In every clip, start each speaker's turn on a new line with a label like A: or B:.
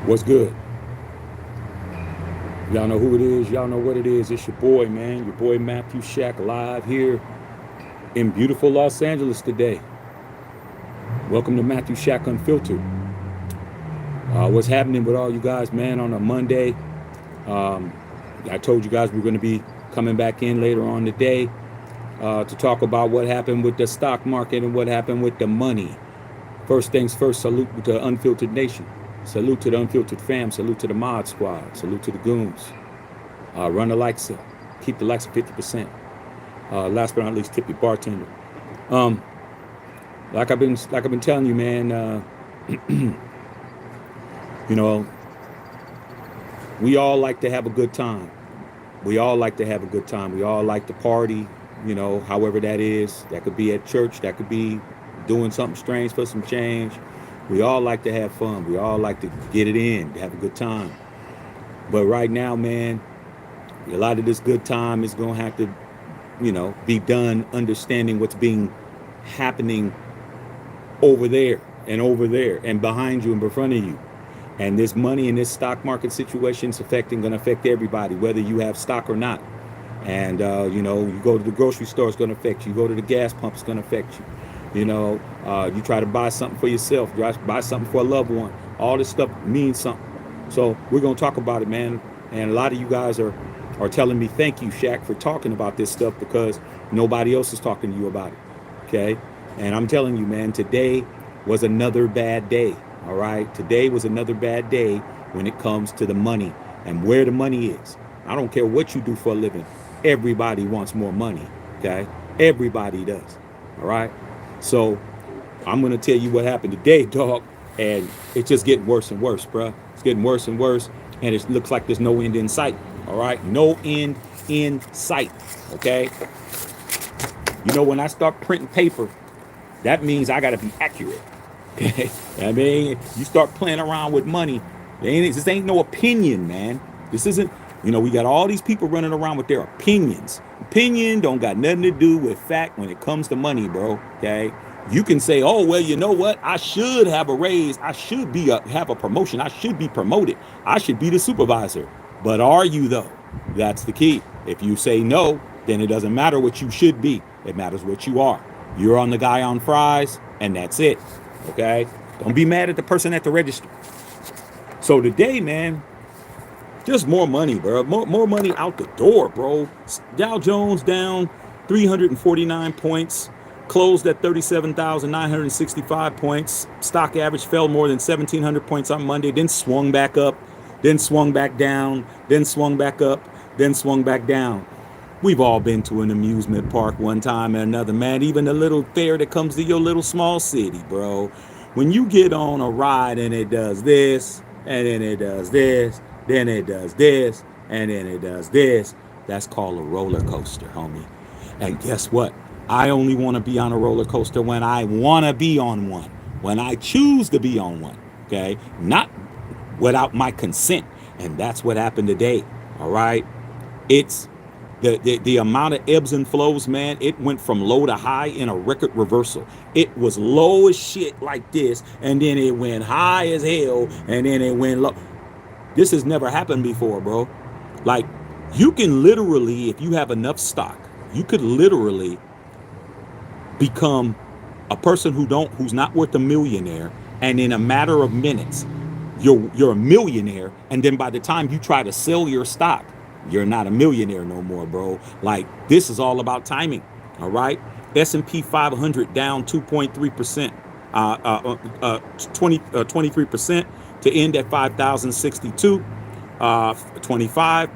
A: What's good? Y'all know who it is. Y'all know what it is. It's your boy, man. Your boy Matthew Shack live here in beautiful Los Angeles today. Welcome to Matthew Shack Unfiltered. What's happening with all you guys, man, on a Monday? Um, I told you guys we're going to be coming back in later on today to talk about what happened with the stock market and what happened with the money. First things first, salute to the Unfiltered Nation. Salute to the Unfiltered fam. Salute to the Mod Squad. Salute to the goons. Run the likes up. Keep the likes at 50%. Last but not least, tip your bartender. Um, like I've been telling you, man. You know, we all like to have a good time. We all like to have a good time. We all like to party. You know, however that is. That could be at church. That could be doing something strange for some change. We all like to have fun. We all like to get it in, to have a good time. But right now, man, a lot of this good time is going to have to, be done understanding what's happening over there and behind you and in front of you. And this money in this stock market situation is going to affect everybody, whether you have stock or not. And, you go to the grocery store, it's going to affect you. You go to the gas pump, it's going to affect you. You try to buy something for yourself, buy something for a loved one. All this stuff means something. So we're going to talk about it, man. And a lot of you guys are telling me, thank you, Shaq, for talking about this stuff because nobody else is talking to you about it. Okay. And I'm telling you, man, today was another bad day. All right. Today was another bad day when it comes to the money and where the money is. I don't care what you do for a living. Everybody wants more money. Okay. Everybody does. All right. So I'm going to tell you what happened today, dog. And it's just getting worse and worse, bro. It's getting worse and worse. And it looks like there's no end in sight. All right. No end in sight. OK. When I start printing paper, that means I got to be accurate. Okay. I mean, you start playing around with money. This ain't no opinion, man. This isn't. We got all these people running around with their opinions. Opinion don't got nothing to do with fact when it comes to money, bro. Okay. You can say, oh, well, you know what? I should have a raise. I should have a promotion. I should be promoted. I should be the supervisor. But are you, though? That's the key. If you say no, then it doesn't matter what you should be. It matters what you are. You're on the guy on fries, and that's it. Okay? Don't be mad at the person at the register. So today, man, just more money, bro. More money out the door, bro. Dow Jones down 349 points. Closed at 37,965 points. Stock average fell more than 1,700 points on Monday. Then swung back up. Then swung back down. Then swung back up. Then swung back down. We've all been to an amusement park one time or another, man. Even the little fair that comes to your little small city, bro. When you get on a ride and it does this, and then it does this, then it does this, and then it does this, that's called a roller coaster, homie. And guess what? I only want to be on a roller coaster when I want to be on one, when I choose to be on one, okay? Not without my consent. And that's what happened today, all right? It's the amount of ebbs and flows, man. It went from low to high in a record reversal. It was low as shit like this, and then it went high as hell, and then it went low. This has never happened before, bro. Like, you can literally, if you have enough stock, you could literally become a person who's not worth a millionaire, and in a matter of minutes you're a millionaire, and then by the time you try to sell your stock, you're not a millionaire no more, bro. Like, this is all about timing. All right. S&P 500 down 2.3%, 23% to end at 5,062, 25.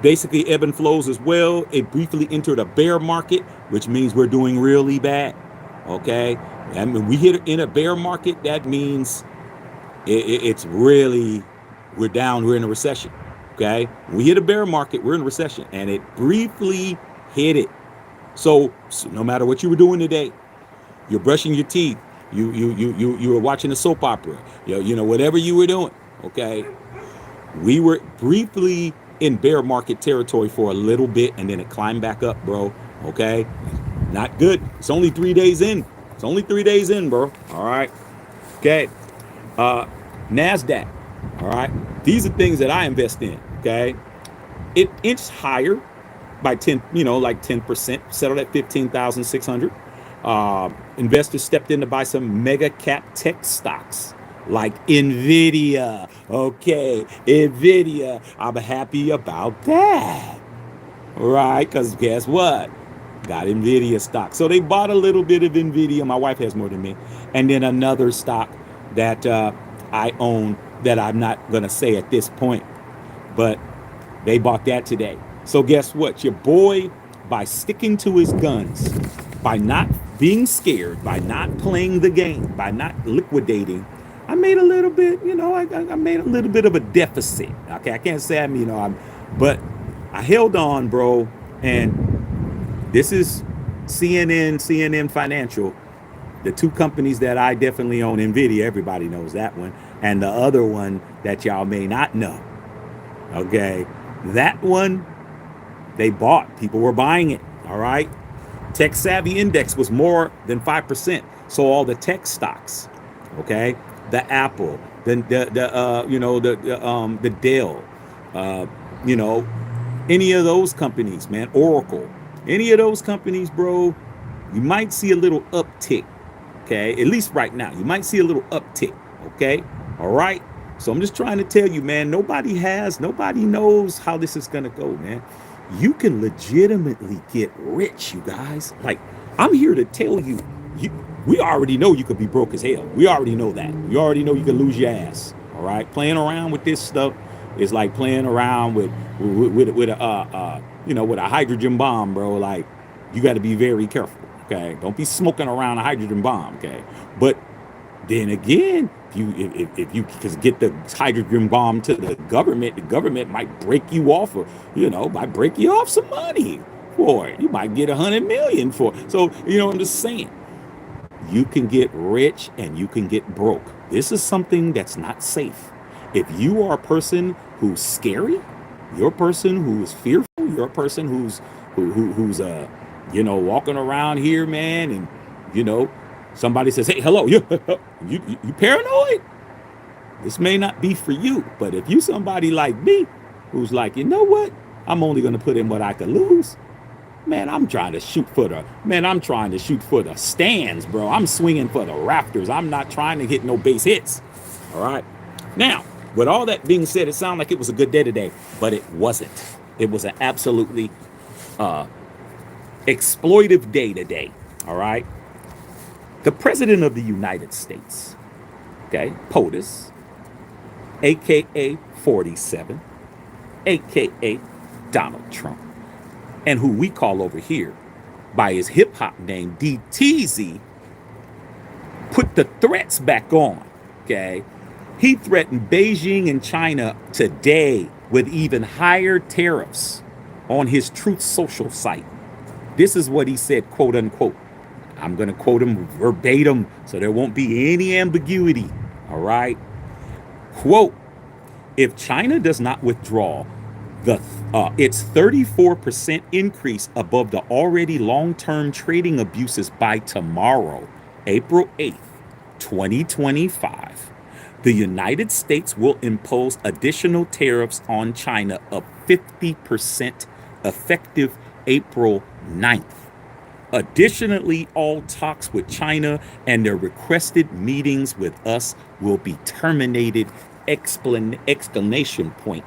A: Basically ebb and flows as well. It briefly entered a bear market, which means we're doing really bad. Okay. And when we hit in a bear market, that means it's really, we're down, we're in a recession. Okay. When we hit a bear market, we're in a recession, and it briefly hit it. So no matter what you were doing today, you're brushing your teeth, you were watching a soap opera, whatever you were doing. Okay. We were briefly in bear market territory for a little bit, and then it climbed back up, bro. Okay. Not good. It's only 3 days in. It's only 3 days in, bro. All right. Okay. NASDAQ. All right. These are things that I invest in. Okay. It inched higher by 10, like 10%, settled at 15,600. Investors stepped in to buy some mega cap tech stocks like Nvidia. Okay, Nvidia. I'm happy about that. Right, because guess what? Got Nvidia stock. So they bought a little bit of Nvidia. My wife has more than me. And then another stock that I own that I'm not going to say at this point. But they bought that today. So guess what? Your boy, by sticking to his guns, by not being scared, by not playing the game, by not liquidating, I made a little bit, I made a little bit of a deficit. Okay, I can't say but I held on, bro. And this is CNN Financial, the two companies that I definitely own. Nvidia, everybody knows that one, and the other one that y'all may not know. Okay, that one they bought. People were buying it. All right. Tech Savvy Index was more than 5%. So all the tech stocks, okay, the Apple, the Dell, any of those companies, man, Oracle, any of those companies, bro, you might see a little uptick. Okay, at least right now, you might see a little uptick. Okay, all right. So I'm just trying to tell you, man, nobody knows how this is going to go, man. You can legitimately get rich, you guys. Like, I'm here to tell you, we already know you could be broke as hell. We already know that. We already know you can lose your ass. All right. Playing around with this stuff is like playing around with a hydrogen bomb, bro. Like, you got to be very careful. Okay. Don't be smoking around a hydrogen bomb. Okay. But then again, if you get the hydrogen bomb to the government might break you off, or might break you off some money for it. You might get 100 million for it. So I'm just saying, you can get rich and you can get broke. This is something that's not safe. If you are a person who's scary, you're a person who's fearful, you're a person who's walking around here, man, and somebody says, hey, hello, you paranoid? This may not be for you. But if you somebody like me who's like, you know what? I'm only going to put in what I could lose. Man, I'm trying to shoot for the stands, bro. I'm swinging for the rafters. I'm not trying to hit no base hits. All right. Now, with all that being said, it sounded like it was a good day today, but it wasn't. It was an absolutely exploitive day today. All right. The President of the United States, okay, POTUS, a.k.a. 47, a.k.a. Donald Trump, and who we call over here by his hip-hop name, DTZ, put the threats back on, okay? He threatened Beijing and China today with even higher tariffs on his Truth Social site. This is what he said, quote unquote. I'm going to quote him verbatim so there won't be any ambiguity. All right. Quote, if China does not withdraw its 34% increase above the already long-term trading abuses by tomorrow, April 8th, 2025, the United States will impose additional tariffs on China of 50% effective April 9th. Additionally, all talks with China and their requested meetings with us will be terminated, exclamation point,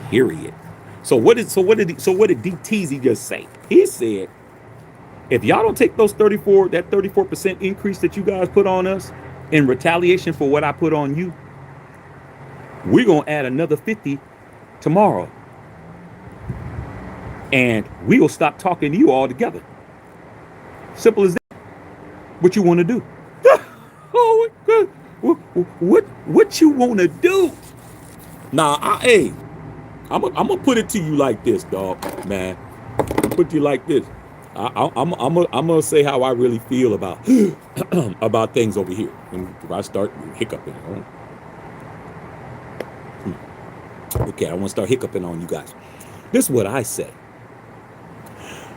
A: period. So what did DTZ just say? He said, if y'all don't take that 34% increase that you guys put on us in retaliation for what I put on you, we're going to add another 50 tomorrow. And we will stop talking to you altogether. Simple as that. What you want to do? Oh, what you want to do? Nah, I'm gonna put it to you like this, dog, man. Put you like this. I'm gonna say how I really feel about about things over here. And if I start hiccuping, okay, I want to start hiccuping on you guys. This is what I say.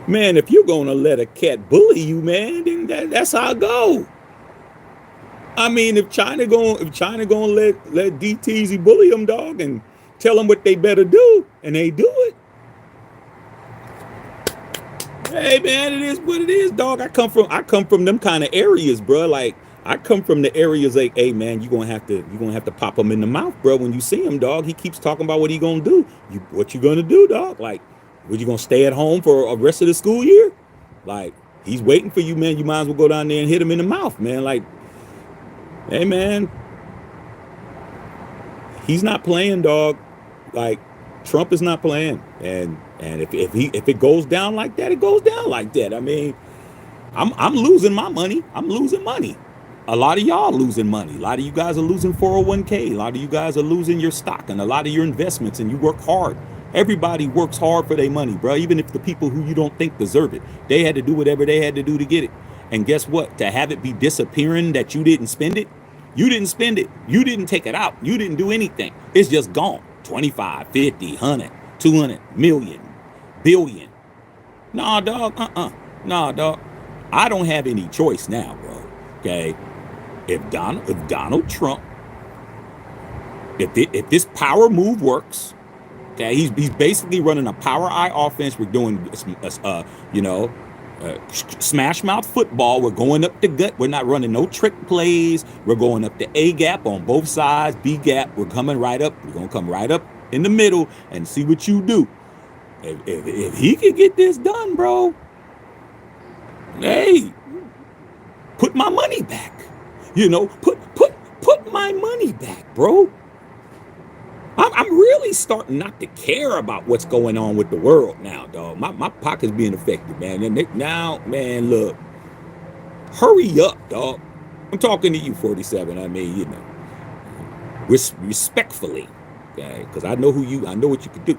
A: Man, if you're gonna let a cat bully you, man, then that's how it go. I mean, if China gonna let DTZ bully them, dog, and tell them what they better do, and they do it. Hey man, it is what it is, dog. I come from them kind of areas, bro. Like I come from the areas like, hey man, you gonna have to pop him in the mouth, bro. When you see him, dog, he keeps talking about what he gonna do. What you gonna do, dog? Like, what you gonna stay at home for the rest of the school year? Like, he's waiting for you, man. You might as well go down there and hit him in the mouth, man. Like, hey man, he's not playing, dog. Like, Trump is not playing, and if it goes down like that, it goes down like that. I mean, I'm losing my money. I'm losing money. A lot of y'all losing money. A lot of you guys are losing 401k. A lot of you guys are losing your stock and a lot of your investments, and you work hard. Everybody works hard for their money, bro. Even if the people who you don't think deserve it, they had to do whatever they had to do to get it. And guess what? To have it be disappearing that you didn't spend it, you didn't spend it. You didn't take it out. You didn't do anything. It's just gone. 25, 50, 100, 200, million, billion. Nah, dog. Nah, dog. I don't have any choice now, bro. Okay. If Donald Trump, if this power move works, okay, he's basically running a power eye offense. We're doing, smash mouth football. We're going up the gut. We're not running no trick plays. We're going up the A gap on both sides, B gap. We're coming right up. We're gonna come right up in the middle and see what you do. If he can get this done, bro, hey, put my money back. Put my money back, bro. I'm really starting not to care about what's going on with the world now, dog. My pocket's being affected, man. And now, man, look, hurry up, dog. I'm talking to you, 47. I mean, respectfully, okay? Because I know what you can do.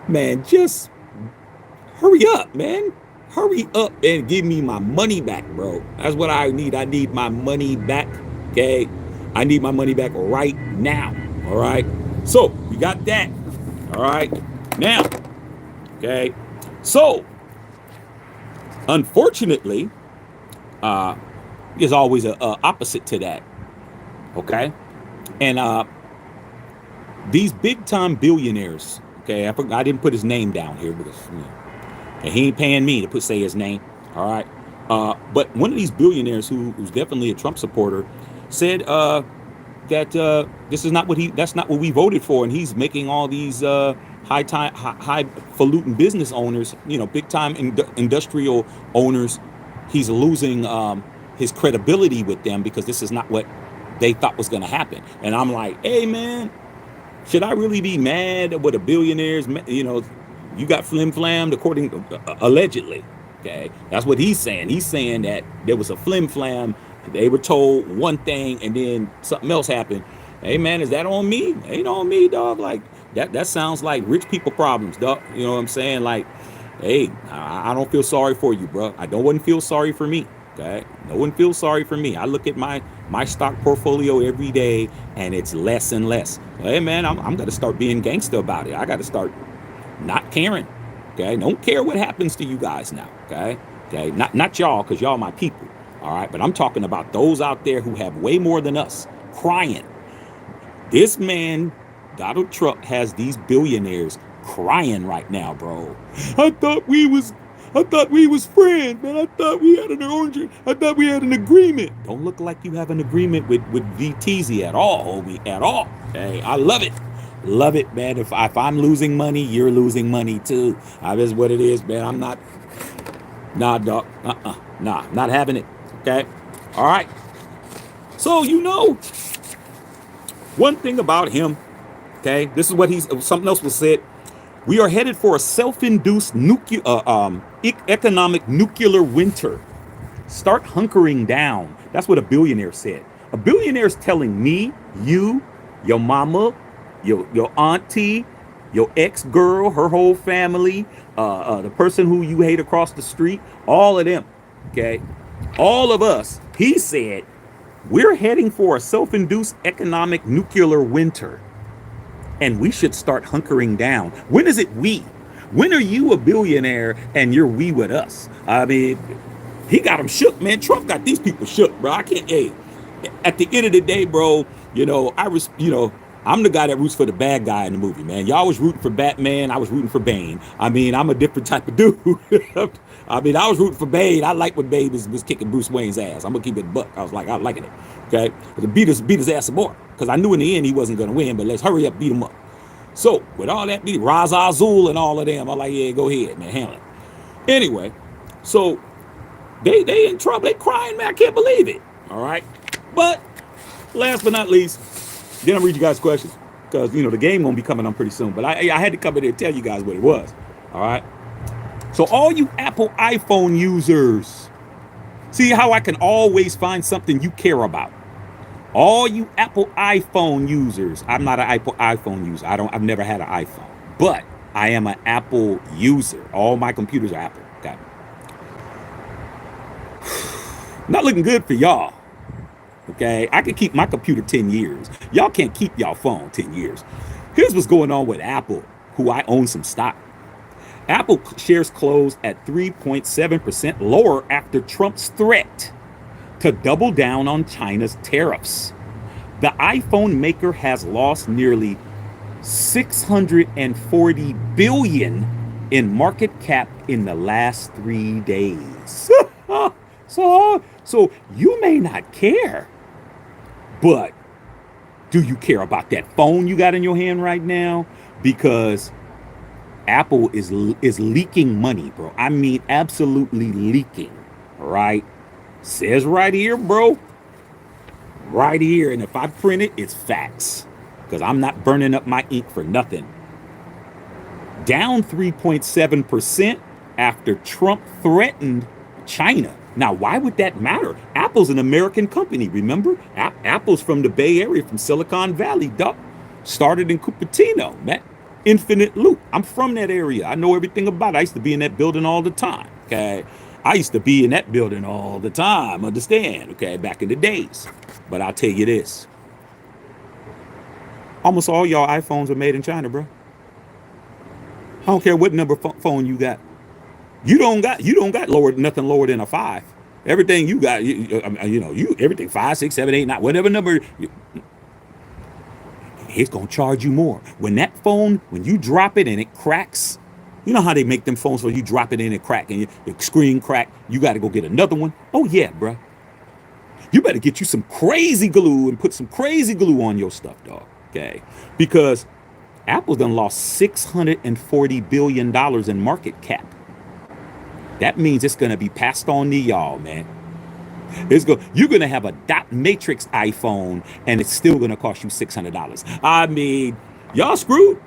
A: Man, just hurry up, man. Hurry up and give me my money back, bro. That's what I need. I need my money back, okay? I need my money back right now, all right? So, we got that, all right? Now, okay? So, unfortunately, there's always a opposite to that, okay? And these big-time billionaires, okay? I didn't put his name down here because... and he ain't paying me to say his name, all right? But one of these billionaires who's definitely a Trump supporter said that that's not what we voted for, and he's making all these highfalutin business owners, big time industrial owners. He's losing his credibility with them because this is not what they thought was going to happen. And I'm like, hey man, should I really be mad at what a billionaire's, you got flim-flammed according to, allegedly, okay? That's what he's saying. He's saying that there was a flim-flam. They were told one thing and then something else happened. Hey, man, is that on me? Ain't on me, dog. Like, that sounds like rich people problems, dog. You know what I'm saying? Like, hey, I don't feel sorry for you, bro. I don't want to feel sorry for me, okay? No one feels sorry for me. I look at my stock portfolio every day, and it's less and less. Hey, man, I'm going to start being gangster about it. I got to start not caring, okay? Don't care what happens to you guys now, okay? Not y'all, because y'all my people, all right? But I'm talking about those out there who have way more than us, crying. This man, Donald Trump, has these billionaires crying right now, bro. I thought we was friends, man. I thought we had an agreement. Don't look like you have an agreement with VTZ at all, homie, at all. Okay, I love it. Love it, man. If I'm losing money, you're losing money too. That's what it is, man. I'm not, dog. Not having it. Okay. All right. So, one thing about him, okay, this is what something else was said. We are headed for a self-induced economic nuclear winter. Start hunkering down. That's what a billionaire said. A billionaire is telling me, you, your mama, your auntie, your ex-girl, her whole family, the person who you hate across the street, all of them, okay? All of us, he said, we're heading for a self-induced economic nuclear winter, and we should start hunkering down. When is it we? When are you a billionaire and you're we with us? I mean, he got them shook, man. Trump got these people shook, bro. I can't, at the end of the day, bro, I'm the guy that roots for the bad guy in the movie, man. Y'all was rooting for Batman. I was rooting for Bane. I mean, I'm a different type of dude. I mean, I was rooting for Bane. I like when Bane was kicking Bruce Wayne's ass. I'm gonna keep it buck. I was liking it. Okay, but beat his ass some more because I knew in the end he wasn't gonna win. But let's hurry up, beat him up. So with all that, Ra's al Ghul and all of them, I'm like, yeah, go ahead, man, handle it. Anyway, so they in trouble. They crying, man. I can't believe it. All right, but last but not least, then I'll read you guys questions because the game won't be coming on pretty soon. But I had to come in here and tell you guys what it was. All right. So all you Apple iPhone users, see how I can always find something you care about. All you Apple iPhone users, I'm not an Apple iPhone user. I've never had an iPhone, but I am an Apple user. All my computers are Apple. Okay. Not looking good for y'all. Okay, I can keep my computer 10 years. Y'all can't keep y'all phone 10 years. Here's what's going on with Apple, who I own some stock. Apple shares closed at 3.7% lower after Trump's threat to double down on China's tariffs. The iPhone maker has lost nearly $640 billion in market cap in the last 3 days. So you may not care, but do you care about that phone you got in your hand right now? Because Apple is leaking money, bro. I mean, absolutely leaking, right? Says right here, bro. Right here. And if I print it, it's facts. Because I'm not burning up my ink for nothing. Down 3.7% after Trump threatened China. Now, why would that matter? Apple's an American company, remember? Apple's from the Bay Area, from Silicon Valley, duck. Started in Cupertino, man. Infinite Loop. I'm from that area. I know everything about it. I used to be in that building all the time, okay? I used to be in that building all the time, understand, okay, back in the days. But I'll tell you this. Almost all y'all iPhones are made in China, bro. I don't care what number phone you got. You don't got nothing lower than a 5. Everything you got, everything 5, 6, 7, 8, 9, whatever number, it's gonna charge you more. When that phone, when you drop it and it cracks, you know how they make them phones where you drop it in and crack and your screen crack, you got to go get another one. Oh yeah, bro. You better get you some crazy glue and put some crazy glue on your stuff, dog. Okay, because Apple's done lost $640 billion in market cap. That means it's going to be passed on to y'all, man. You're going to have a dot matrix iPhone and it's still going to cost you $600. I mean, y'all screwed.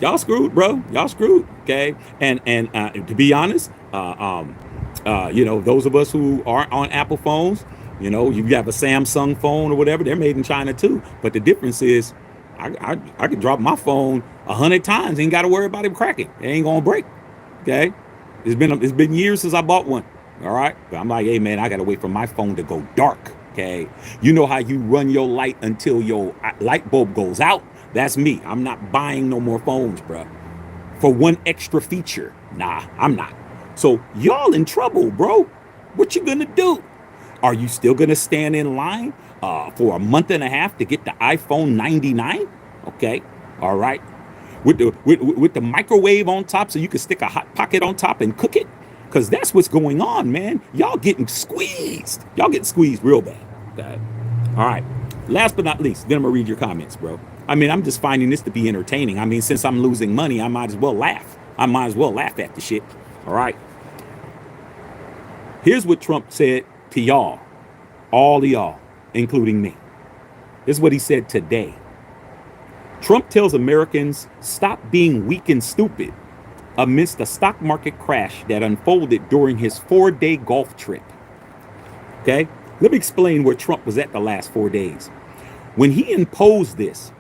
A: Y'all screwed, bro. Y'all screwed. Okay. And to be honest, those of us who aren't on Apple phones, you have a Samsung phone or whatever, they're made in China too. But the difference is I could drop my phone 100 times, ain't got to worry about it cracking. It ain't going to break. Okay. It's been years since I bought one. All right. But I'm like, hey, man, I got to wait for my phone to go dark. Okay. You know how you run your light until your light bulb goes out? That's me. I'm not buying no more phones, bro. For one extra feature. Nah, I'm not. So y'all in trouble, bro. What you gonna do? Are you still gonna stand in line for a month and a half to get the iPhone 99? Okay. All right. With the microwave on top so you can stick a hot pocket on top and cook it? Because that's what's going on, man. Y'all getting squeezed. Y'all getting squeezed real bad. Okay. All right. Last but not least, then I'm going to read your comments, bro. I mean, I'm just finding this to be entertaining. I mean, since I'm losing money, I might as well laugh. I might as well laugh at the shit. All right. Here's what Trump said to y'all. All of y'all, including me. This is what he said today. Trump tells Americans, stop being weak and stupid amidst a stock market crash that unfolded during his 4-day golf trip. Okay? Let me explain where Trump was at the last 4 days. When he imposed this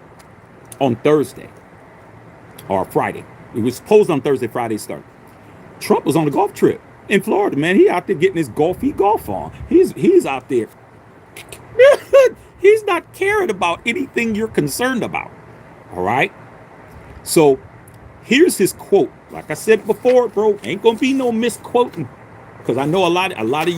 A: on Thursday or Friday, it was posed on Thursday, Friday started. Trump was on a golf trip in Florida, man. He out there getting his golf on. He's out there. He's not caring about anything you're concerned about. All right. So here's his quote. Like I said before, bro, ain't gonna be no misquoting. Because I know a lot of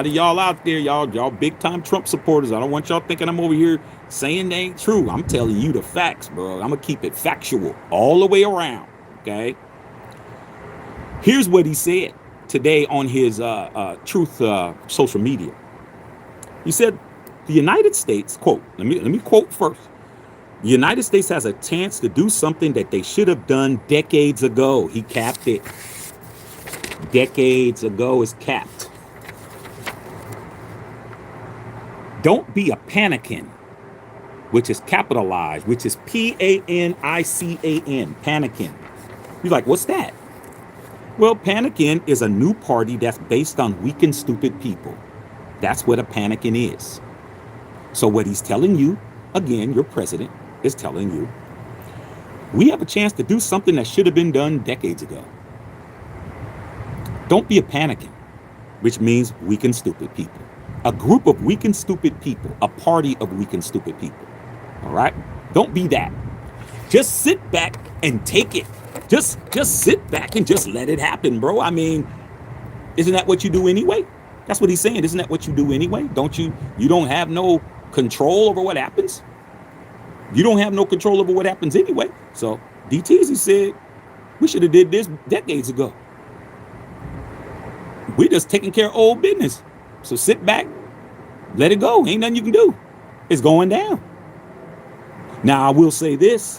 A: y'all out there, y'all big time Trump supporters. I don't want y'all thinking I'm over here saying they ain't true. I'm telling you the facts, bro. I'm gonna keep it factual all the way around. Okay. Here's what he said today on his Truth social media. He said, "The United States, quote, let me quote first. The United States has a chance to do something that they should have done decades ago." He capped it. Decades ago is capped. Don't be a panican, which is capitalized, which is Panican, panican. You're like, what's that? Well, panican is a new party that's based on weak and stupid people. That's what a panican is. So what he's telling you, again, your president is telling you, we have a chance to do something that should have been done decades ago. Don't be a panican, which means weak and stupid people. A group of weak and stupid people, a party of weak and stupid people. All right? Don't be that. Just sit back and take it. Just sit back and just let it happen, bro. I mean, isn't that what you do anyway? That's what he's saying. Isn't that what you do anyway? You don't have no control over what happens? You don't have no control over what happens anyway. So DTZ said, we should have did this decades ago. We just taking care of old business. So sit back, let it go. Ain't nothing you can do. It's going down. Now, I will say this.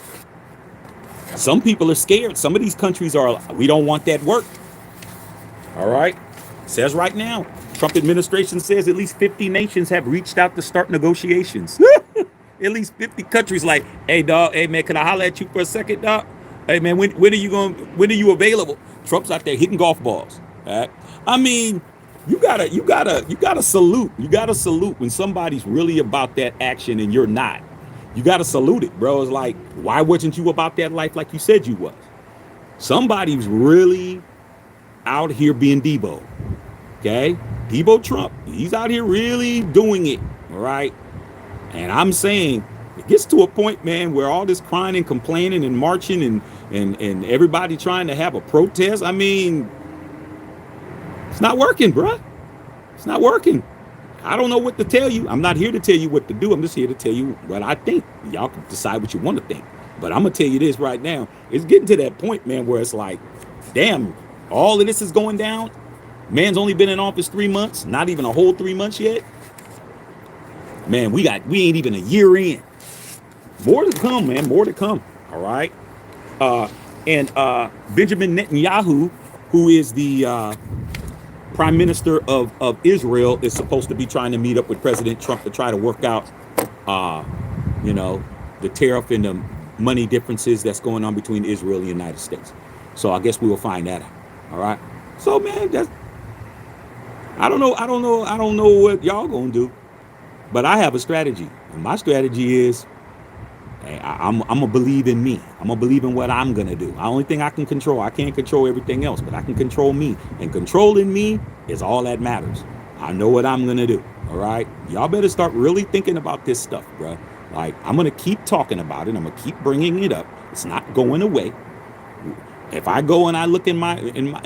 A: Some people are scared. Some of these countries are, we don't want that work. All right. It says right now, Trump administration says at least 50 nations have reached out to start negotiations. At least 50 countries like, hey, dog, hey, man, can I holler at you for a second, dog? Hey, man, when are you available? Trump's out there hitting golf balls. All right. I mean, you gotta salute. You gotta salute when somebody's really about that action and you're not. You gotta salute it, bro. It's like, why wasn't you about that life like you said you was? Somebody's really out here being Debo. Okay? Debo Trump. He's out here really doing it. All right. And I'm saying it gets to a point, man, where all this crying and complaining and marching and everybody trying to have a protest. I mean, it's not working, bro. It's not working. I don't know what to tell you. I'm not here to tell you what to do. I'm just here to tell you what I think. Y'all can decide what you want to think. But I'm going to tell you this right now. It's getting to that point, man, where it's like, damn, all of this is going down. Man's only been in office 3 months, not even a whole 3 months yet. Man, we ain't even a year in. More to come, man. More to come. All right. And Benjamin Netanyahu, who is the Prime Minister of Israel, is supposed to be trying to meet up with President Trump to try to work out, the tariff and the money differences that's going on between Israel and the United States. So I guess we will find that out. All right. So, man, I don't know what y'all gonna do, but I have a strategy, and my strategy is, hey, I'm gonna believe in me. I'm gonna believe in what I'm gonna do. The only thing I can control, I can't control everything else, but I can control me, and controlling me is all that matters. I know what I'm gonna do. All right, y'all better start really thinking about this stuff, bro. Like, I'm gonna keep talking about it. I'm gonna keep bringing it up. It's not going away. If I go and I look in my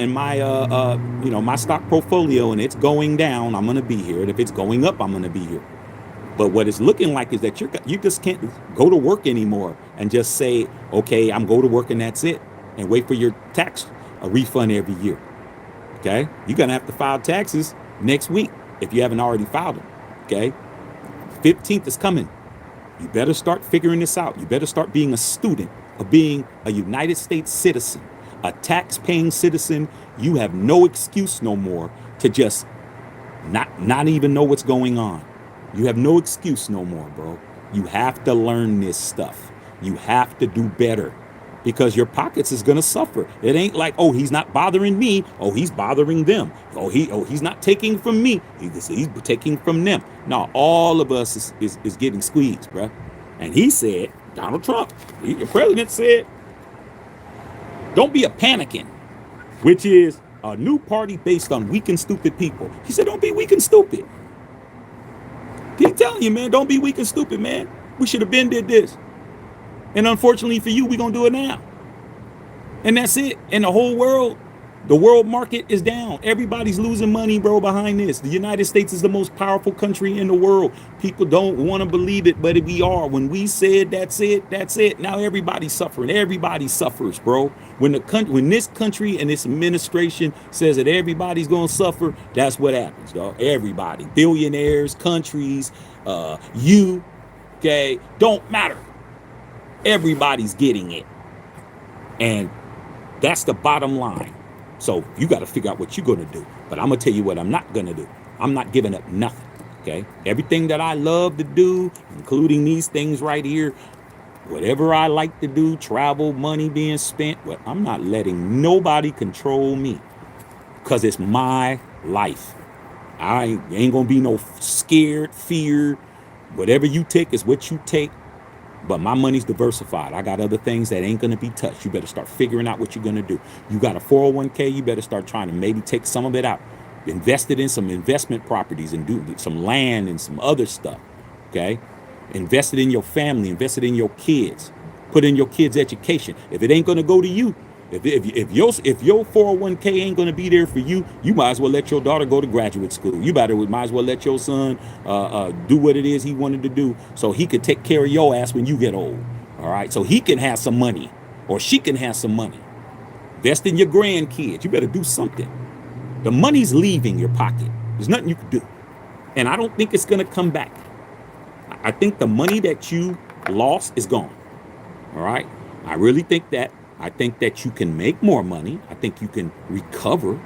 A: my stock portfolio and it's going down, I'm gonna be here. And if it's going up, I'm gonna be here. But what it's looking like is that you just can't go to work anymore and just say, okay, I'm go to work and that's it, and wait for your tax refund every year. Okay, you're gonna have to file taxes next week if you haven't already filed them. Okay, 15th is coming. You better start figuring this out. You better start being a student of being a United States citizen, a tax-paying citizen. You have no excuse no more to just not even know what's going on. You have no excuse no more, bro. You have to learn this stuff. You have to do better, because your pockets is gonna suffer. It ain't like, oh, he's not bothering me. Oh, he's bothering them. He's not taking from me. He's taking from them. No, all of us is getting squeezed, bro. And he said, Donald Trump, the president said, don't be a panican, which is a new party based on weak and stupid people. He said, don't be weak and stupid. Keep telling you, man, don't be weak and stupid, man. We should have been did this. And unfortunately for you, we're going to do it now. And that's it. And the whole world The world market is down. Everybody's losing money, bro, behind this. The United States is the most powerful country in the world. People don't want to believe it, but we are. When we said that's it, that's it. Now everybody's suffering. Everybody suffers, bro. When this country and this administration says that everybody's gonna suffer, that's what happens, dog. Everybody, billionaires, countries, you, okay, don't matter. Everybody's getting it, and that's the bottom line. So you got to figure out what you're going to do. But I'm going to tell you what I'm not going to do. I'm not giving up nothing. Okay. Everything that I love to do, including these things right here, whatever I like to do, travel, money being spent, well, I'm not letting nobody control me because it's my life. I ain't going to be no scared, fear. Whatever you take is what you take. But my money's diversified. I got other things that ain't going to be touched. You better start figuring out what you're going to do. You got a 401k, you better start trying to maybe take some of it out. Invest it in some investment properties and do some land and some other stuff, okay? Invest it in your family, invest it in your kids. Put in your kids' education. If it ain't going to go to you, if your 401k ain't going to be there for you, you might as well let your daughter go to graduate school. You might as well let your son do what it is he wanted to do so he could take care of your ass when you get old. All right, so he can have some money or she can have some money. Invest in your grandkids. You better do something. The money's leaving your pocket. There's nothing you can do. And I don't think it's going to come back. I think the money that you lost is gone. All right, I really think that. I think that you can make more money. I think you can recover.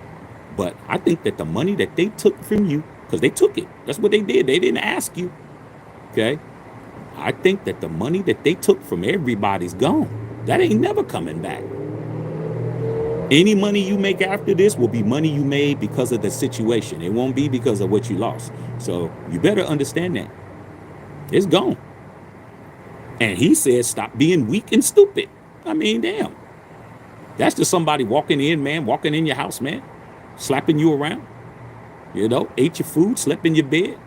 A: But I think that the money that they took from you, because they took it. That's what they did. They didn't ask you. Okay? I think that the money that they took from everybody's gone. That ain't never coming back. Any money you make after this will be money you made because of the situation. It won't be because of what you lost. So you better understand that. It's gone. And he said, stop being weak and stupid. I mean, damn. That's just somebody walking in, man, walking in your house, man, slapping you around, you know, ate your food, slept in your bed,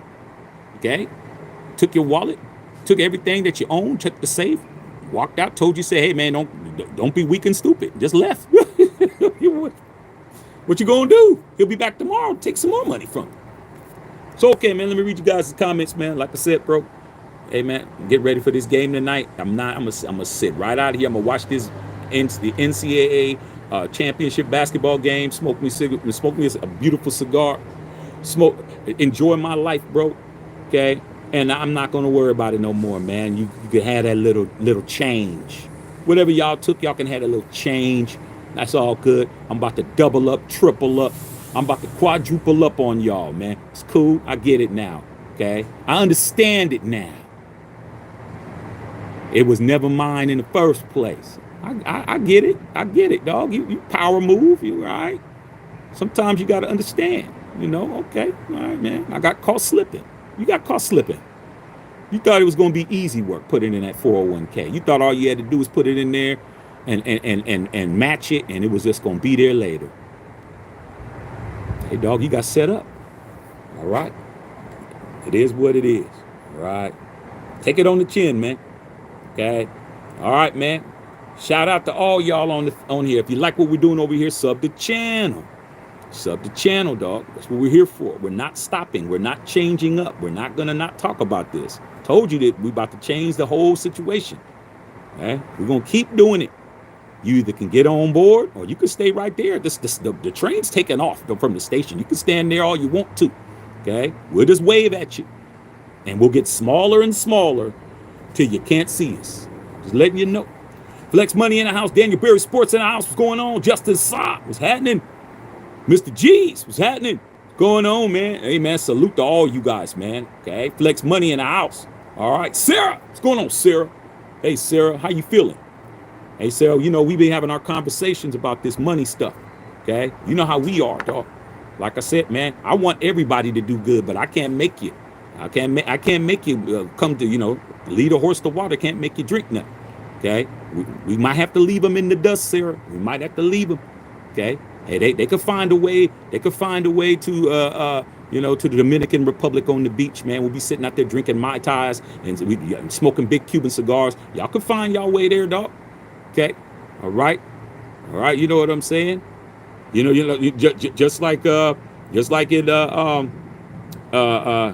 A: okay, took your wallet, took everything that you own, took the safe, walked out, told you, say, hey, man, don't be weak and stupid, just left. What you gonna do? He'll be back tomorrow, take some more money from you. So, okay, man, let me read you guys' comments, man. Like I said, bro, hey, man, get ready for this game tonight. I'm gonna sit right out here. I'm gonna watch the NCAA championship basketball game. Smoke me a beautiful cigar. Enjoy my life, bro. Okay, and I'm not gonna worry about it no more, man. You can have that little change. Whatever y'all took, y'all can have a little change. That's all good. I'm about to double up, triple up. I'm about to quadruple up on y'all, man. It's cool. I get it now. Okay, I understand it now. It was never mine in the first place. I get it. I get it, dog. You power move. You all right? Sometimes you got to understand. You know, okay. All right, man. I got caught slipping. You got caught slipping. You thought it was going to be easy work putting in that 401k. You thought all you had to do was put it in there and match it, and it was just going to be there later. Hey, dog, you got set up. All right? It is what it is. All right? Take it on the chin, man. Okay? All right, man. Shout out to all y'all on here. If you like what we're doing over here, sub the channel. Sub the channel, dog. That's what we're here for. We're not stopping. We're not changing up. We're not going to not talk about this. Told you that we're about to change the whole situation. Okay? We're going to keep doing it. You either can get on board or you can stay right there. The train's taking off from the station. You can stand there all you want to. Okay? We'll just wave at you. And we'll get smaller and smaller till you can't see us. Just letting you know. Flex Money in the house. Daniel Berry Sports in the house. What's going on? Justin Saab. What's happening? Mr. G's. What's happening? What's going on, man? Hey, man, salute to all you guys, man. Okay? Flex Money in the house. All right. Sarah. What's going on, Sarah? Hey, Sarah. How you feeling? Hey, Sarah, you know, we've been having our conversations about this money stuff. Okay? You know how we are, dog. Like I said, man, I want everybody to do good, but I can't make you. I can't make you come to, you know, lead a horse to water. Can't make you drink nothing. Okay, we might have to leave them in the dust, Sarah. We might have to leave them. Okay, hey, they could find a way. They could find a way to, you know, to the Dominican Republic on the beach, man. We'll be sitting out there drinking Mai Tais and smoking big Cuban cigars. Y'all could find y'all way there, dog. Okay, all right. You know what I'm saying? Just like uh, uh,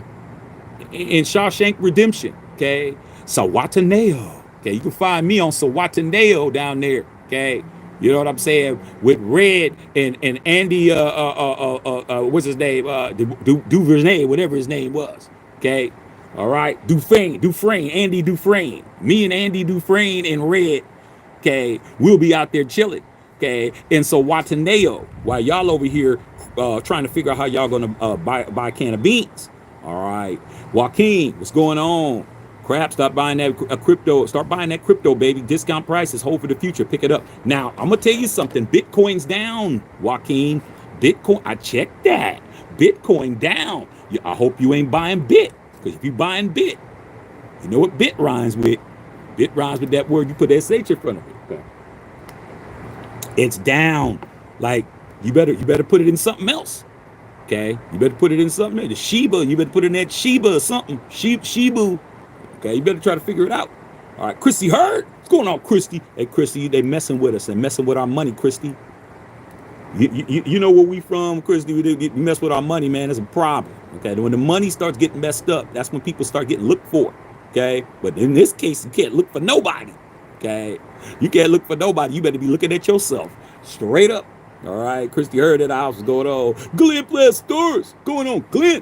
A: in Shawshank Redemption. Okay, Sawataneo. Okay, you can find me on Sawataneo down there. Okay, you know what I'm saying, with Red and Andy. What's his name? Duvernay, whatever his name was. Okay, all right, Dufresne, Andy Dufresne. Me and Andy Dufresne and Red. Okay, we'll be out there chilling. Okay, and so Wataneo, while y'all over here trying to figure out how y'all gonna buy a can of beans. All right, Joaquin, what's going on? Crap, stop buying that crypto. Start buying that crypto, baby. Discount prices, hold for the future. Pick it up. Now, I'm gonna tell you something. Bitcoin's down, Joaquin. Bitcoin, I checked that. Bitcoin down. I hope you ain't buying bit, because if you buying bit, you know what bit rhymes with? Bit rhymes with that word. You put SH in front of it. Okay. It's down. Like, you better put it in something else. Okay, you better put it in something else. The Shiba, you better put it in that Shiba or something. Shibu. Okay, you better try to figure it out. All right, Christy Hurd. What's going on, Christy? Hey, Christy, they messing with us and messing with our money, Christy. You know where we from, Christy? We mess with our money, man. It's a problem. Okay, when the money starts getting messed up, that's when people start getting looked for. Okay, but in this case, you can't look for nobody. Okay, you can't look for nobody. You better be looking at yourself, straight up. All right, Christy Heard at the house. What's going on? Glenn Plus Stores. Going on, Glenn.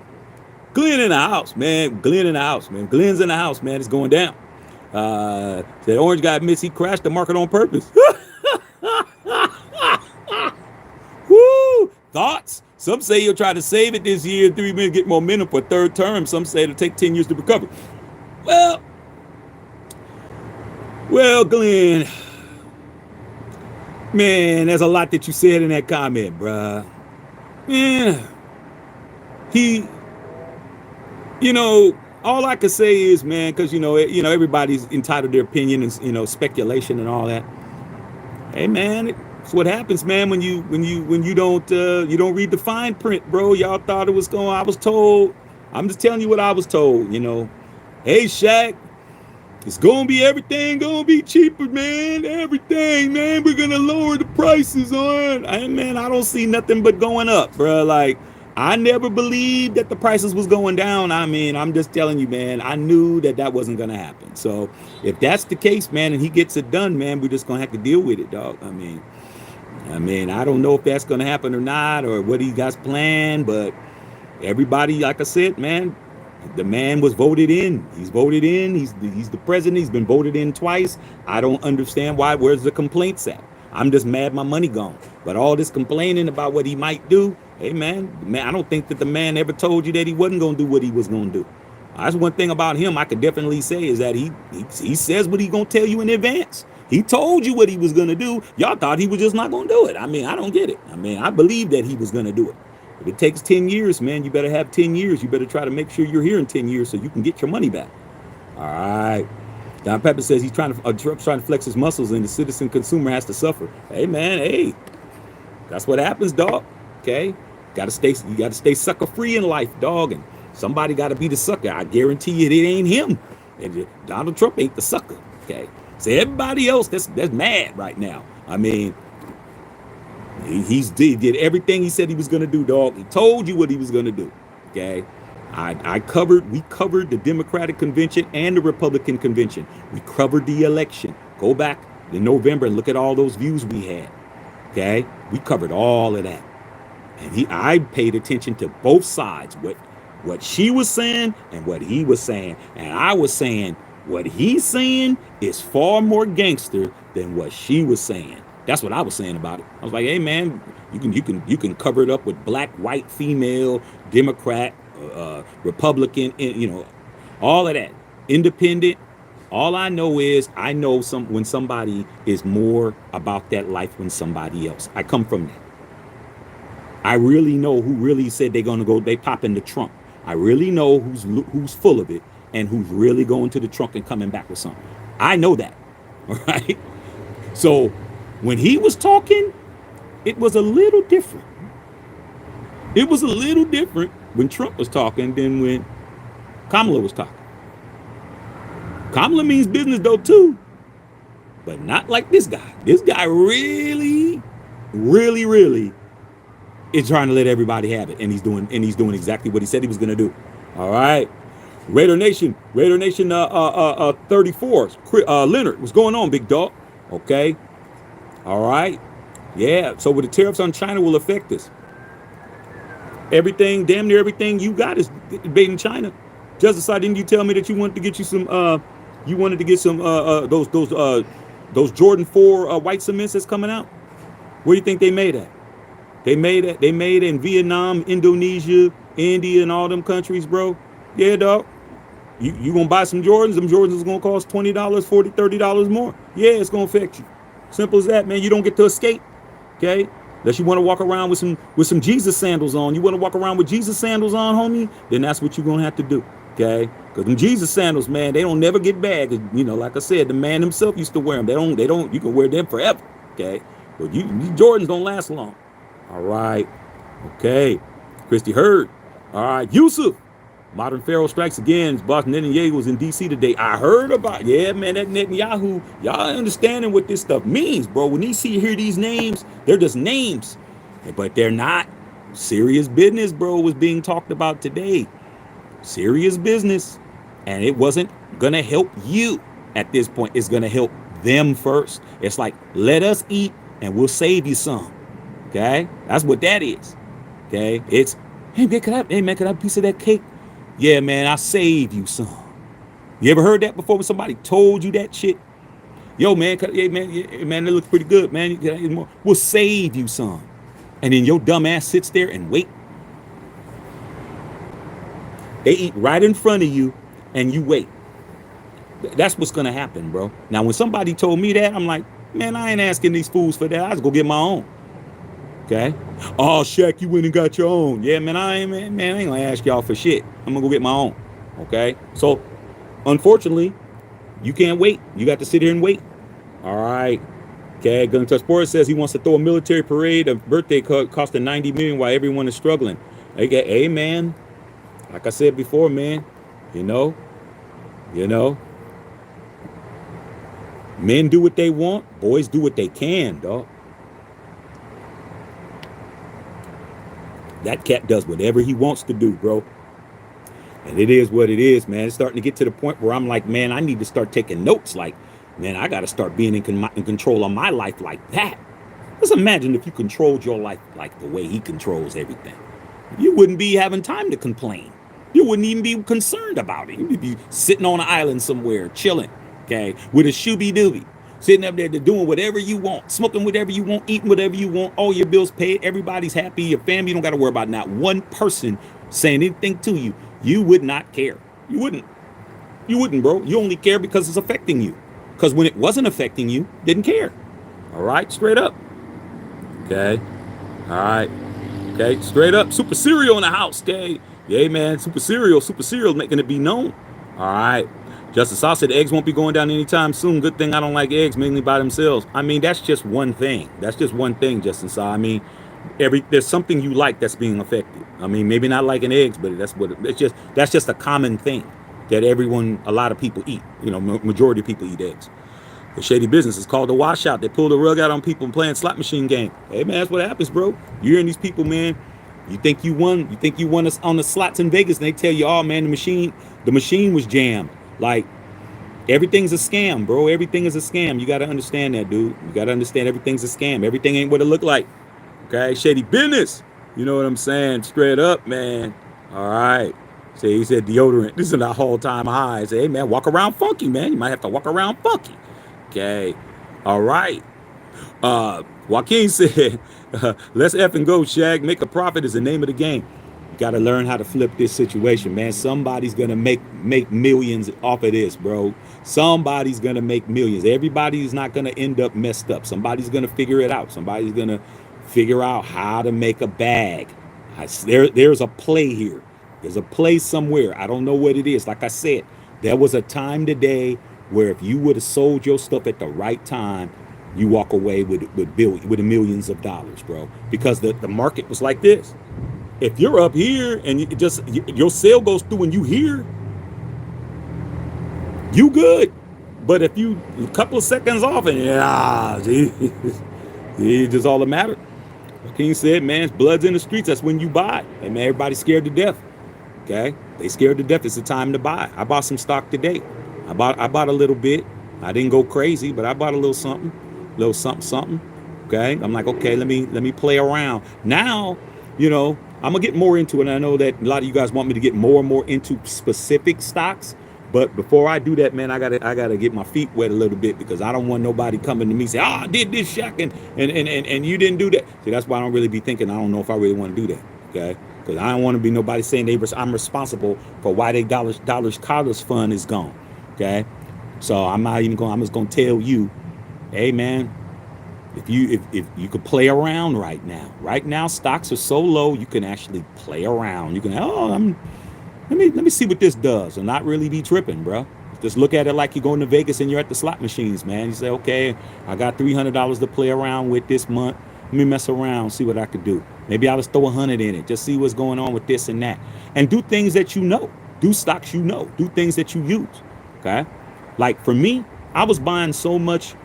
A: Glenn in the house, man. Glenn in the house, man. Glenn's in the house, man. It's going down. That orange guy admits he crashed the market on purpose. Woo! Thoughts? Some say he'll try to save it this year, 3 minutes, get momentum for third term. Some say it'll take 10 years to recover. Well, Glenn, man, there's a lot that you said in that comment, bruh. Man, all I can say is, man, because everybody's entitled to their opinion and speculation and all that. Hey, man, it's what happens, man, when you don't read the fine print, bro. Y'all thought it was going. I was told. I'm just telling you what I was told. Hey, Shaq, it's gonna be everything gonna be cheaper, man. Everything, man. We're gonna lower the prices on. Man, I don't see nothing but going up, bro. Like, I never believed that the prices was going down. I mean, I'm just telling you, man. I knew that wasn't gonna happen. So if that's the case, man, and he gets it done, man, we're just gonna have to deal with it, dog. I mean, I don't know if that's gonna happen or not, or what he got planned, but everybody, like I said, man. The man was voted in. He's voted in. He's the president. He's been voted in twice. I don't understand why. Where's the complaints at? I'm just mad my money gone. But all this complaining about what he might do, hey, man, I don't think that the man ever told you that he wasn't going to do what he was going to do. That's one thing about him I could definitely say is that he says what he's going to tell you in advance. He told you what he was going to do. Y'all thought he was just not going to do it. I mean, I don't get it. I believe that he was going to do it. If it takes 10 years, man, you better have 10 years. You better try to make sure you're here in 10 years so you can get your money back. All right. Don Pepper says Trump's trying to flex his muscles and the citizen consumer has to suffer. Hey, man, hey, that's what happens, dog. Okay. You got to stay sucker free in life, dog. And somebody got to be the sucker. I guarantee you it ain't him. And Donald Trump ain't the sucker. Okay. So everybody else that's mad right now. I mean, he did everything he said he was going to do, dog. He told you what he was going to do. Okay. We covered the Democratic convention and the Republican convention. We covered the election. Go back in November and look at all those views we had. Okay. We covered all of that. And I paid attention to both sides, what she was saying and what he was saying. And I was saying what he's saying is far more gangster than what she was saying. That's what I was saying about it. I was like, hey, man, you can cover it up with black, white, female, Democrat, Republican, all of that. Independent. All I know is I know when somebody is more about that life than somebody else. I come from that. I really know who really said they're going to go, they pop in the trunk. I really know who's full of it and who's really going to the trunk and coming back with something. I know that. All right. So when he was talking, it was a little different. It was a little different when Trump was talking than when Kamala was talking. Kamala means business though too, but not like this guy. This guy really, really, really is trying to let everybody have it, and he's doing exactly what he said he was going to do. All right. Raider Nation 34. Leonard, what's going on, big dog? Okay. All right. Yeah. So with the tariffs on China will affect this. Everything, damn near everything you got is made in China. Justice, didn't you tell me that you wanted to get you some you wanted to get some those Jordan 4 white cements that's coming out? Where do you think they made at? They made it in Vietnam, Indonesia, India, and all them countries, bro. Yeah, dog. You gonna buy some Jordans? Them Jordans is gonna cost $20, $40, $30 more. Yeah, it's gonna affect you. Simple as that, man. You don't get to escape. Okay? Unless you want to walk around with some Jesus sandals on. You want to walk around with Jesus sandals on, homie? Then that's what you're gonna have to do. Okay? Because them Jesus sandals, man, they don't never get bad. You know, like I said, the man himself used to wear them. They don't. You can wear them forever. Okay? But these Jordans don't last long. All right. Okay. Christy Hurd. All right. Yusuf. Modern Pharaoh strikes again. Boss Netanyahu was in D.C. today. I heard about it. Yeah, man, that Netanyahu, y'all understanding what this stuff means, bro. When you hear these names, they're just names. But they're not. Serious business, bro, was being talked about today. Serious business. And it wasn't going to help you at this point. It's going to help them first. It's like, let us eat and we'll save you some. Okay? That's what that is. Okay? It's, hey, man, can I have a piece of that cake? Yeah, man, I'll save you some. You ever heard that before when somebody told you that shit? Yo, man, man, that looks pretty good, man. We'll save you some. And then your dumb ass sits there and wait. They eat right in front of you and you wait. That's what's going to happen, bro. Now, when somebody told me that, I'm like, man, I ain't asking these fools for that. I just go get my own. Okay. Oh, Shaq, you went and got your own. Yeah, man, I ain't gonna ask y'all for shit. I'm gonna go get my own. Okay. So, unfortunately, you can't wait. You got to sit here and wait. All right. Okay. Gun Touch Sports says he wants to throw a military parade of birthday costing $90 million while everyone is struggling. Okay. Hey, man. Like I said before, man. You know. Men do what they want. Boys do what they can, dog. That cat does whatever he wants to do, bro. And it is what it is, man. It's starting to get to the point where I'm like, man, I need to start taking notes. Like, man, I got to start being in control of my life like that. Just imagine if you controlled your life like the way he controls everything. You wouldn't be having time to complain. You wouldn't even be concerned about it. You'd be sitting on an island somewhere, chilling, okay, with a shooby-dooby. Sitting up there doing whatever you want, smoking whatever you want, eating whatever you want, all your bills paid, everybody's happy, your family, you don't got to worry about not one person saying anything to you. You would not care. You wouldn't, bro. You only care because it's affecting you. Because when it wasn't affecting you, didn't care. All right, straight up. Okay. All right. Okay, straight up. Super Cereal in the house, okay? Yeah, man, Super Cereal making it be known. All right. Justice Saw said eggs won't be going down anytime soon. Good thing I don't like eggs mainly by themselves. I mean, that's just one thing. Justice Saw. I mean, there's something you like that's being affected. I mean, maybe not liking eggs, but that's just a common thing that a lot of people eat. You know, majority of people eat eggs. The shady business is called the washout. They pull the rug out on people playing slot machine game. Hey, man, that's what happens, bro. You hearing these people, man. You think you won us on the slots in Vegas, and they tell you, oh man, the machine was jammed. Like, everything's a scam, bro. Everything is a scam. You got to understand that, dude. You got to understand everything's a scam. Everything ain't what it look like. Okay? Shady business. You know what I'm saying? Straight up, man. All right. He said deodorant. This is an all-time high. I say, hey, man, walk around funky, man. You might have to walk around funky. Okay. All right. Joaquin said, let's effing go, Shaq. Make a profit is the name of the game. You got to learn how to flip this situation, man. Somebody's going to make millions off of this, bro. Somebody's going to make millions. Everybody's not going to end up messed up. Somebody's going to figure it out. Somebody's going to figure out how to make a bag. There's a play here. There's a play somewhere. I don't know what it is. Like I said, there was a time today where if you would have sold your stuff at the right time, you walk away with millions of dollars, bro. Because the market was like this. If you're up here and your sale goes through and you here, you good. But if you a couple of seconds off and it's just all that matters. King said, man, blood's in the streets. That's when you buy. And man, everybody's scared to death. Okay, they scared to death. It's the time to buy. I bought some stock today. I bought a little bit. I didn't go crazy, but I bought a little something, something. Okay, I'm like, okay, let me play around. Now, I'm gonna get more into it. And I know that a lot of you guys want me to get more and more into specific stocks. But before I do that, man, I gotta get my feet wet a little bit, because I don't want nobody coming to me say, I did this, Shaq, and you didn't do that. See, that's why I don't really be thinking. I don't know if I really want to do that. Okay, because I don't want to be nobody saying I'm responsible for why they dollars college fund is gone. Okay, so I'm not even going. I'm just gonna tell you, hey man, if you could play around right now. Right now, stocks are so low, you can actually play around. You can, let me see what this does, and not really be tripping, bro. Just look at it like you're going to Vegas and you're at the slot machines, man. You say, okay, I got $300 to play around with this month. Let me mess around, see what I could do. Maybe I'll just throw 100 in it, just see what's going on with this and that, and do things that you know. Do stocks do things that you use. Okay, like for me, I was buying so much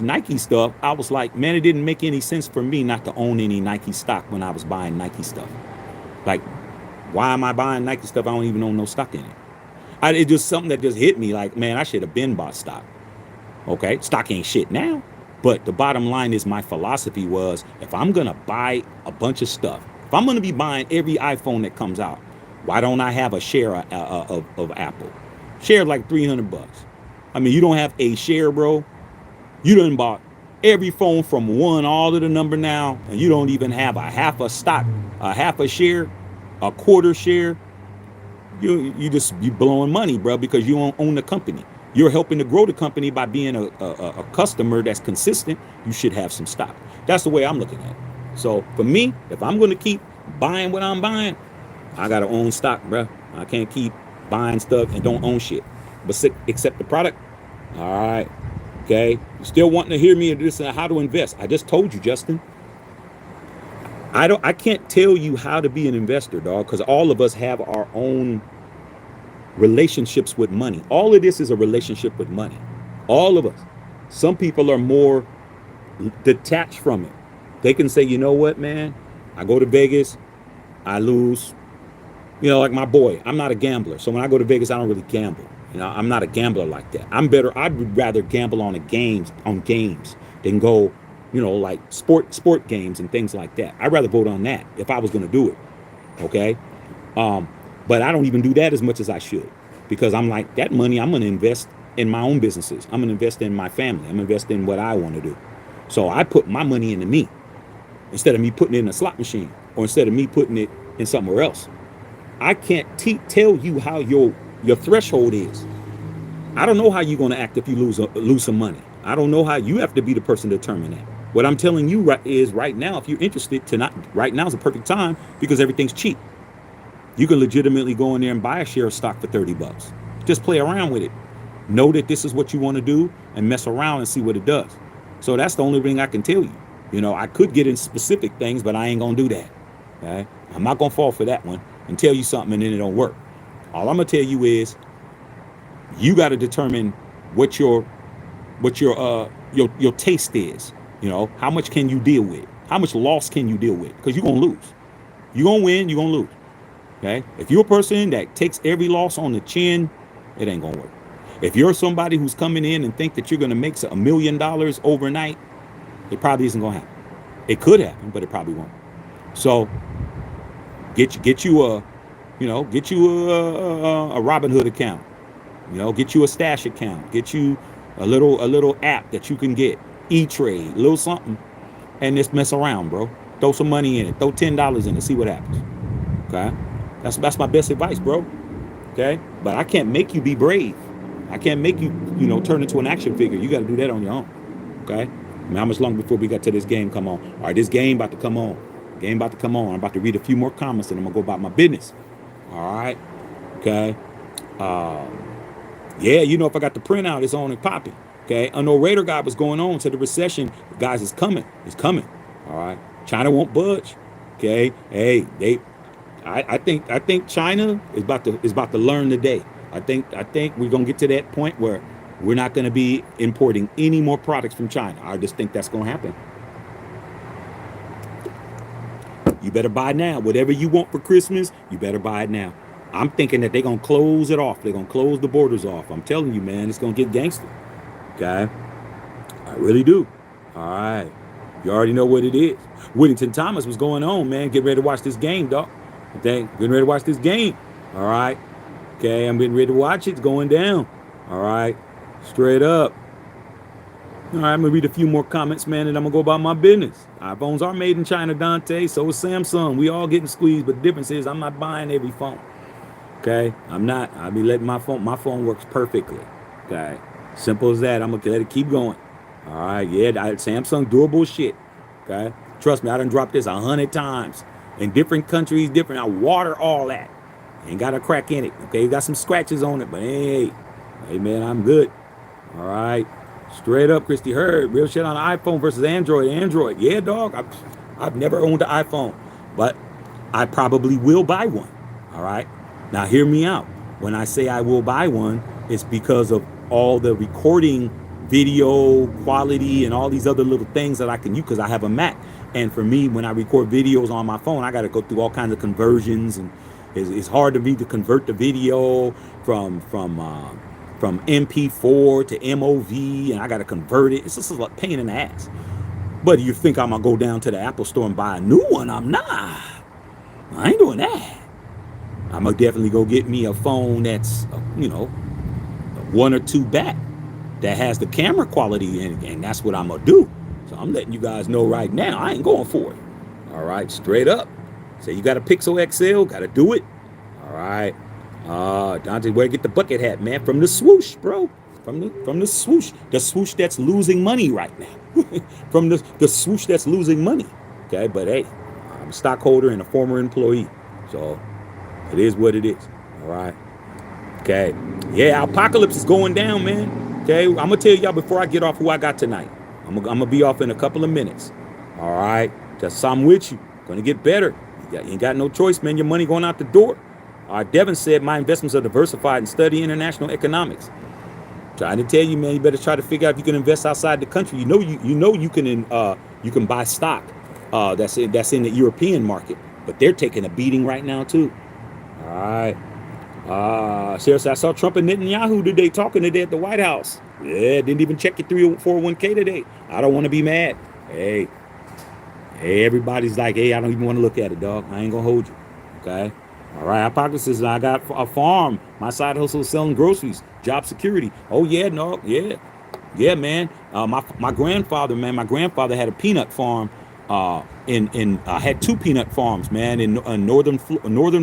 A: Nike stuff. I was like, man, it didn't make any sense for me not to own any Nike stock when I was buying Nike stuff. Like, why am I buying Nike stuff? I don't even own no stock in it. It's just something that just hit me like, man, I should have been bought stock. Okay, stock ain't shit now. But the bottom line is, my philosophy was, if I'm going to buy a bunch of stuff, if I'm going to be buying every iPhone that comes out, why don't I have a share of Apple? Share like $300. I mean, you don't have a share, bro. You done bought every phone from one all to the number now, and you don't even have a half a stock, a half a share, a quarter share. You blowing money, bro, because you don't own the company. You're helping to grow the company by being a customer that's consistent. You should have some stock. That's the way I'm looking at it. So for me, if I'm going to keep buying what I'm buying, I got to own stock, bro. I can't keep buying stuff and don't own shit. But accept the product. All right. Okay. You still wanting to hear me and this how to invest? I just told you, Justin. I can't tell you how to be an investor, dog, because all of us have our own relationships with money. All of this is a relationship with money. All of us. Some people are more detached from it. They can say, you know what, man? I go to Vegas, I lose. Like my boy, I'm not a gambler. So when I go to Vegas, I don't really gamble. I'm not a gambler like that. I'd rather gamble on games than go, like sport games and things like that. I'd rather vote on that if I was going to do it. Okay. But I don't even do that as much as I should, because I'm like, that money, I'm going to invest in my own businesses. I'm going to invest in my family. I'm going to invest in what I want to do. So I put my money into me instead of me putting it in a slot machine, or instead of me putting it in somewhere else. I can't tell you how your threshold is. I don't know how you're going to act if you lose some money. I don't know how. You have to be the person to determine that. What I'm telling you is right now, if you're interested right now is a perfect time, because everything's cheap. You can legitimately go in there and buy a share of stock for $30. Just play around with it. Know that this is what you want to do and mess around and see what it does. So that's the only thing I can tell you. I could get in specific things, but I ain't going to do that. Okay? I'm not going to fall for that one and tell you something and then it don't work. All I'm going to tell you is, you got to determine what your taste is. How much can you deal with? How much loss can you deal with? Because you're going to lose. You're going to win, you're going to lose. Okay? If you're a person that takes every loss on the chin, it ain't going to work. If you're somebody who's coming in and think that you're going to make $1 million overnight, it probably isn't going to happen. It could happen, but it probably won't. So get you a Robinhood account. Get you a stash account. Get you a little app that you can get, E-Trade, a little something, and just mess around, bro. Throw some money in it. Throw $10 in it. See what happens. Okay, that's my best advice, bro. Okay, but I can't make you be brave. I can't make you turn into an action figure. You got to do that on your own. Okay. I mean, how much longer before we got to this game come on? All right, this game about to come on. Game about to come on. I'm about to read a few more comments and I'm gonna go about my business. All right. Okay. Yeah, if I got the printout, it's on and popping. Okay. I know Raider guy was going on to the recession. Guys, it's coming. It's coming. All right. China won't budge. Okay. Hey, I think China is about to learn today. I think we're gonna get to that point where we're not gonna be importing any more products from China. I just think that's gonna happen. You better buy now. Whatever you want for Christmas, you better buy it now. I'm thinking that they're going to close it off. They're going to close the borders off. I'm telling you, man, it's going to get gangster. Okay? I really do. All right. You already know what it is. Whittington Thomas was going on, man. Get ready to watch this game, dog. Okay? Getting ready to watch this game. All right? Okay? I'm getting ready to watch it. It's going down. All right? Straight up. All right, I'm going to read a few more comments, man, and I'm going to go about my business. iPhones are made in China, Dante. So is Samsung. We all getting squeezed, but the difference is I'm not buying every phone. Okay? I'm not. I'll be letting my phone works perfectly. Okay? Simple as that. I'm going to let it keep going. All right? Yeah, Samsung durable shit. Okay? Trust me, I done dropped this 100 times. In different countries, different. I water all that. Ain't got a crack in it. Okay? Got some scratches on it, but hey, man, I'm good. All right? Straight up, Christy Hurd. Real shit on iPhone versus Android. Android. Yeah, dog. I've never owned an iPhone, but I probably will buy one. All right. Now, hear me out. When I say I will buy one, it's because of all the recording video quality and all these other little things that I can use because I have a Mac. And for me, when I record videos on my phone, I got to go through all kinds of conversions, and it's hard to me to convert the video from MP4 to MOV, and I got to convert it. It's just a pain in the ass. But you think I'm going to go down to the Apple store and buy a new one? I'm not. I ain't doing that. I'm going to definitely go get me a phone that's, one or two back that has the camera quality in it, and that's what I'm going to do. So I'm letting you guys know right now, I ain't going for it. All right, straight up. Say you got a Pixel XL, got to do it. All right. Dante, where get the bucket hat, man? From the swoosh, bro. From the swoosh. The swoosh that's losing money right now. From the swoosh that's losing money. Okay, but hey, I'm a stockholder and a former employee. So it is what it is. All right. Okay. Yeah, Apocalypse is going down, man. Okay, I'm gonna tell y'all before I get off who I got tonight. I'm gonna be off in a couple of minutes. All right. Just I'm with you. Gonna get better. You ain't got no choice, man. Your money going out the door. Devin said my investments are diversified and study international economics. Trying to tell you, man, you better try to figure out if you can invest outside the country. You know you can buy stock that's in the European market, but they're taking a beating right now too. All right. Seriously, I saw Trump and Netanyahu today talking today at the White House. Yeah, didn't even check your 401k today. I don't want to be mad. Hey, everybody's like, hey, I don't even want to look at it, dog. I ain't gonna hold you. Okay. All right, hypothesis. I got a farm. My side hustle is selling groceries, job security. Oh yeah, no, yeah, man. My grandfather, man. My grandfather had a peanut farm. Had two peanut farms, man, in northern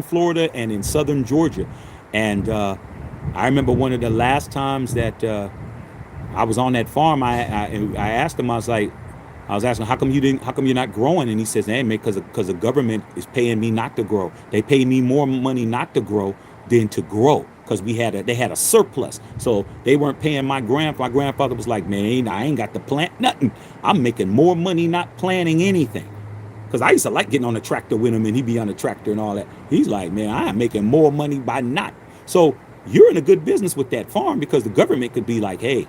A: Florida and in southern Georgia. And I remember one of the last times that I was on that farm. I asked him. I was asking, how come you're not growing? And he says, hey, man, because the government is paying me not to grow. They pay me more money not to grow than to grow because they had a surplus. So they weren't paying my grandfather. My grandfather was like, man, I ain't got to plant nothing. I'm making more money not planting anything. Because I used to like getting on the tractor with him and he'd be on the tractor and all that. He's like, man, I'm making more money by not. So you're in a good business with that farm because the government could be like, hey,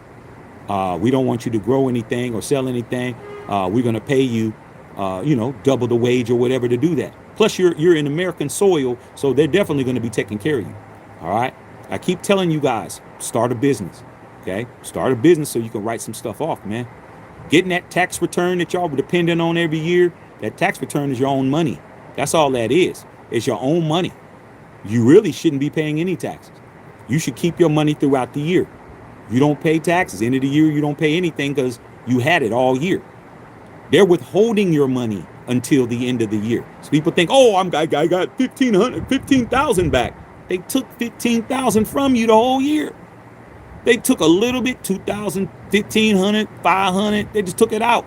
A: we don't want you to grow anything or sell anything. We're going to pay you, double the wage or whatever to do that. Plus, you're in American soil, so they're definitely going to be taking care of you. All right. I keep telling you guys, start a business. Okay. Start a business so you can write some stuff off, man. Getting that tax return that y'all were depending on every year, that tax return is your own money. That's all that is. It's your own money. You really shouldn't be paying any taxes. You should keep your money throughout the year. You don't pay taxes. End of the year, you don't pay anything because you had it all year. They're withholding your money until the end of the year. So people think, oh, I got 15,000 back. They took 15,000 from you the whole year. They took a little bit, 2,000, 1,500, 500. They just took it out.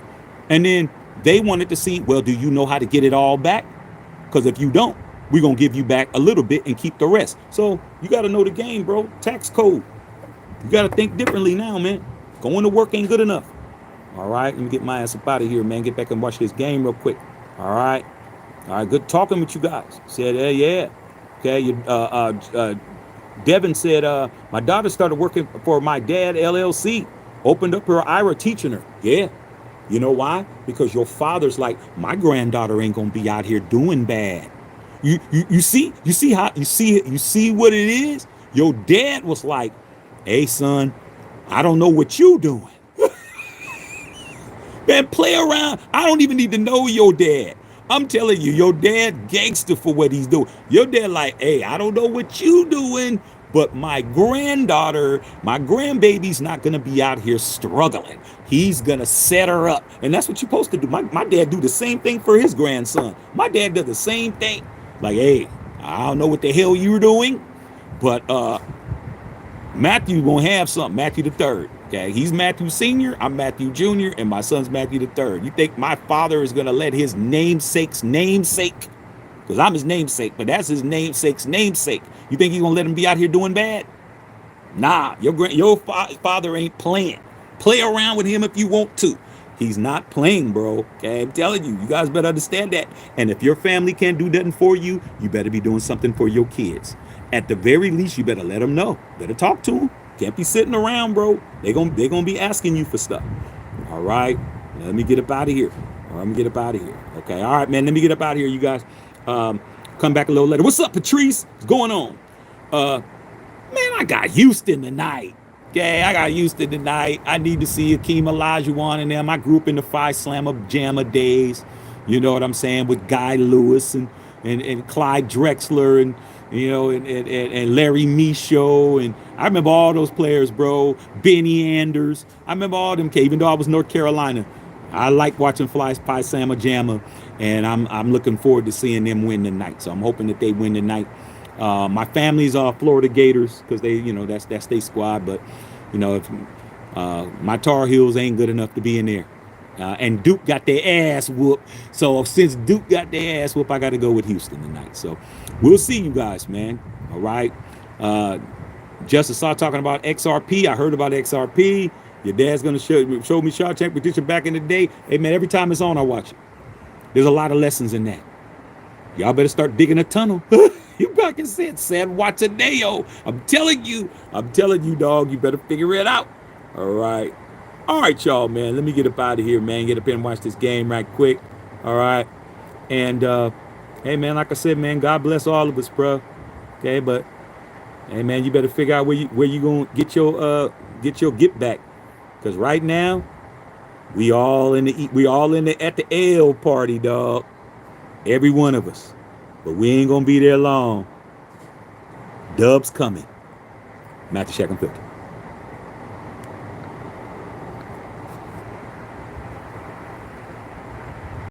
A: And then they wanted to see, well, do you know how to get it all back? Because if you don't, we're going to give you back a little bit and keep the rest. So you got to know the game, bro. Tax code. You got to think differently now, man. Going to work ain't good enough. All right. Let me get my ass up out of here, man. Get back and watch this game real quick. All right. Good talking with you guys. Said, yeah. Okay. Devin said, my daughter started working for my dad, LLC. Opened up her IRA teaching her. Yeah. You know why? Because your father's like, my granddaughter ain't gonna be out here doing bad. You see what it is? Your dad was like, hey son, I don't know what you doing. Man, play around. I don't even need to know your dad. I'm telling you, your dad gangster for what he's doing. Your dad like, hey, I don't know what you doing, but my granddaughter, my grandbaby's not gonna be out here struggling. He's gonna set her up. And that's what you're supposed to do. My dad do the same thing for his grandson. My dad does the same thing. Like, hey, I don't know what the hell you're doing, but Matthew gonna have something. Matthew the third. Okay, he's Matthew Senior. I'm Matthew Junior, and my son's Matthew the third. You think my father is gonna let his namesake's namesake? Because I'm his namesake, but that's his namesake's namesake. You think he's gonna let him be out here doing bad? Nah, your father ain't playing. Play around with him if you want to. He's not playing, bro. Okay, I'm telling you, you guys better understand that. And if your family can't do nothing for you, you better be doing something for your kids. At the very least, you better let them know. Better talk to them. Can't be sitting around, bro. They're gonna be asking you for stuff. All right, let me get up out of here. All right, let me get up out of here. Okay, all right, man. Let me get up out of here, you guys. Come back a little later. What's up, Patrice? What's going on? Man, I got Houston tonight. Okay, I got Houston tonight. I need to see Akeem Olajuwon and them. I grew up in the Phi Slamma Jamma days. You know what I'm saying? With Guy Lewis and Clyde Drexler and Larry Michaud. And I remember all those players, bro. Benny Anders. I remember all them. Even though I was North Carolina, I like watching Phi Slamma Jamma. And I'm looking forward to seeing them win tonight. So I'm hoping that they win tonight. My family's Florida Gators because they, that's their squad. But, if my Tar Heels ain't good enough to be in there. And Duke got their ass whooped. So since Duke got their ass whooped, I got to go with Houston tonight. So we'll see you guys, man. All right. Justice saw talking about XRP. I heard about XRP. Your dad's going to show me Shawshank Redemption back in the day. Hey, man, every time it's on, I watch it. There's a lot of lessons in that. Y'all better start digging a tunnel. You back and said, San Wataneo. I'm telling you, dog, you better figure it out. All right, y'all, man. Let me get up out of here, man. Get up here and watch this game right quick. All right. And, hey, man, like I said, man, God bless all of us, bro. Okay, but, hey, man, you better figure out where you going to get your get back. Because right now, we all at the L party, dog. Every one of us. But we ain't going to be there long. Dub's coming. Matthew Shack and Filter.